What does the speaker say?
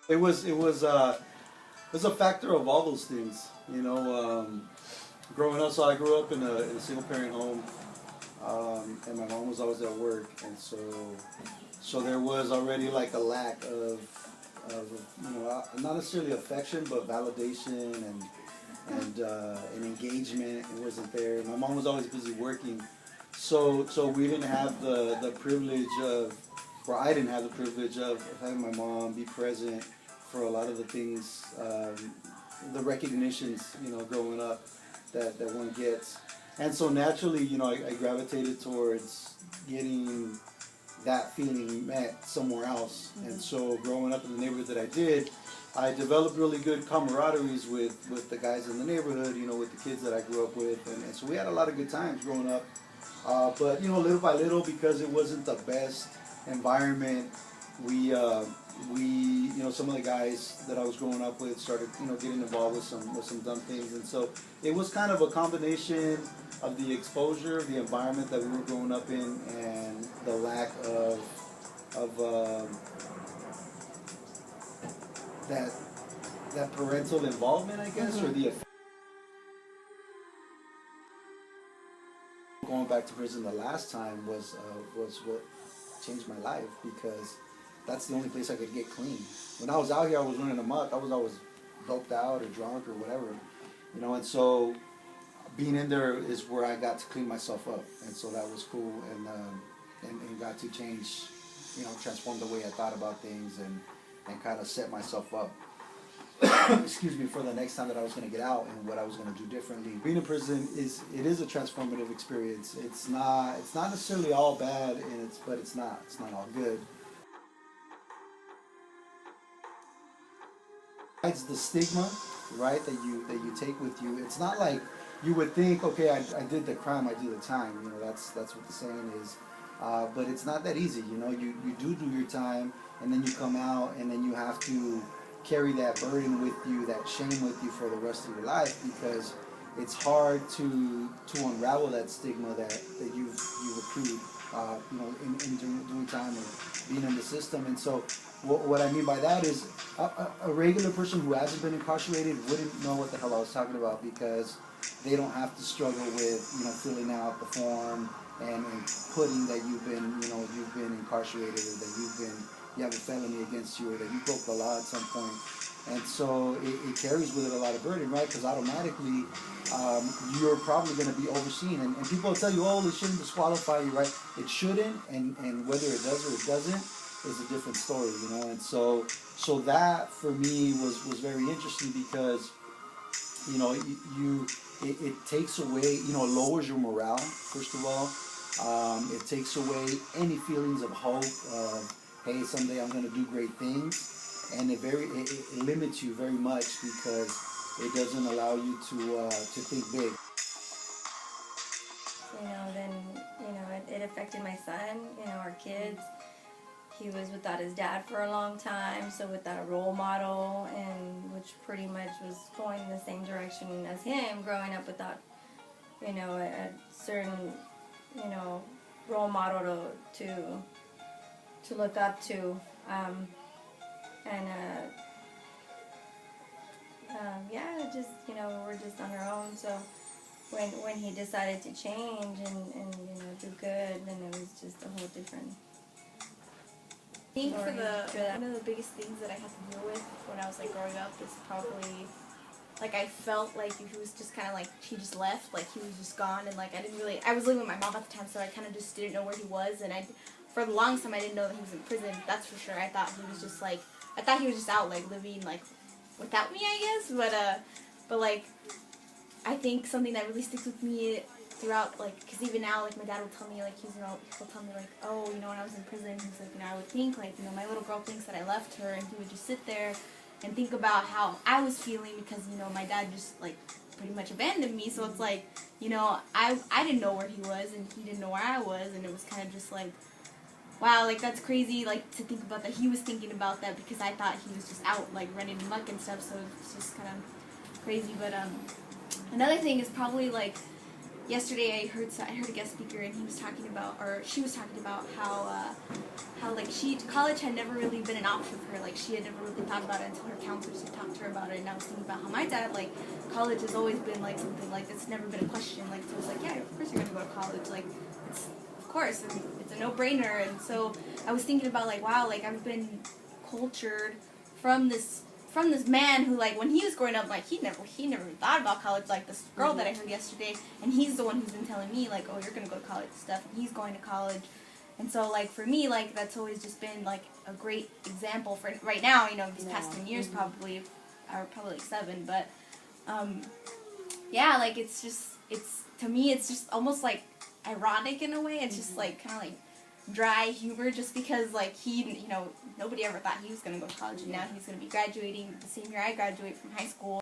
It was a factor of all those things, you know. Growing up, so I grew up in a single parent home, and my mom was always at work, and so there was already like a lack of you know, not necessarily affection, but validation and engagement. It wasn't there. My mom was always busy working, so we didn't have the privilege of, or I didn't have the privilege of having my mom be present for a lot of the things, the recognitions, you know, growing up that one gets. And so naturally, you know, I gravitated towards getting that feeling met somewhere else. Mm-hmm. And so growing up in the neighborhood that I did, I developed really good camaraderies with the guys in the neighborhood, you know, with the kids that I grew up with. And so we had a lot of good times growing up. But, you know, little by little, because it wasn't the best environment, we you know, some of the guys that I was growing up with started, you know, getting involved with some dumb things. And so it was kind of a combination of the exposure, the environment that we were growing up in, and the lack of that parental involvement, I guess, mm-hmm. or the going back to prison the last time was what changed my life, because that's the only place I could get clean. When I was out here, I was running amok. I was always doped out or drunk or whatever, you know. And so being in there is where I got to clean myself up, and so that was cool, and got to change, you know, transform the way I thought about things, and kind of set myself up. Excuse me, for the next time that I was going to get out and what I was going to do differently. Being in prison is a transformative experience. It's not necessarily all bad, but it's not all good. It's the stigma, right, that you take with you. It's not like you would think, okay, I did the crime, I do the time. You know, that's what the saying is. But it's not that easy. You know, you do your time, and then you come out, and then you have to carry that burden with you, that shame with you for the rest of your life, because it's hard to unravel that stigma that you've accrued, you know, in doing time or being in the system. And so what I mean by that is a regular person who hasn't been incarcerated wouldn't know what the hell I was talking about, because they don't have to struggle with, you know, filling out the form and putting that you've been incarcerated, or that you have a felony against you, or that you broke the law at some point. And so it carries with it a lot of burden, right? Because automatically you're probably going to be overseen. And people will tell you, oh, it shouldn't disqualify you, right? It shouldn't, and whether it does or it doesn't is a different story, you know. And so that for me was very interesting, because, you know, it takes away, you know, lowers your morale, first of all. It takes away any feelings of hope, hey, someday I'm going to do great things, and it limits you very much, because it doesn't allow you to think big. You know, then, you know, it affected my son, you know, our kids. He was without his dad for a long time, so without a role model, and which pretty much was going in the same direction as him, growing up without, you know, a certain, you know, role model to look up to, yeah, just, you know, we're just on our own. So when he decided to change and you know, do good, then it was just a whole different. I think one of the biggest things that I had to deal with when I was like growing up is probably, like, I felt like he was just kind of like, he just left, like he was just gone, and like I was living with my mom at the time, so I kind of just didn't know where he was, and for the longest time I didn't know that he was in prison, that's for sure. I thought he was just out like living like without me, I guess, but like, I think something that really sticks with me throughout, like, because even now, like, my dad will tell me, like, he'll tell me, like, oh, you know, when I was in prison, he's like, you know, I would think, like, you know, my little girl thinks that I left her, and he would just sit there and think about how I was feeling, because, you know, my dad just, like, pretty much abandoned me, so it's like, you know, I didn't know where he was, and he didn't know where I was, and it was kind of just like, wow, like, that's crazy, like, to think about that he was thinking about that, because I thought he was just out, like, running amok and stuff, so it's just kind of crazy. But another thing is probably, like, yesterday I heard a guest speaker, and he was talking about, or she was talking about how like college had never really been an option for her. Like she had never really thought about it until her counselors had talked to her about it. And I was thinking about how my dad, like, college has always been like something like it's never been a question. Like, so it was like, yeah, of course you're gonna go to college. Like, it's of course, and it's a no-brainer. And so I was thinking about, like, wow, like I've been cultured from this man who, like, when he was growing up, like, he never even thought about college. Like this girl that I heard yesterday, and he's the one who's been telling me, like, oh, you're gonna go to college and stuff, and he's going to college. And so, like, for me, like, that's always just been, like, a great example for right now, you know, these past 10 years probably, or probably like 7, but, yeah, like, to me, it's just almost, like, ironic in a way. It's just, like, kind of, like, dry humor, just because, like, you know, nobody ever thought he was going to go to college, and now he's going to be graduating the same year I graduate from high school.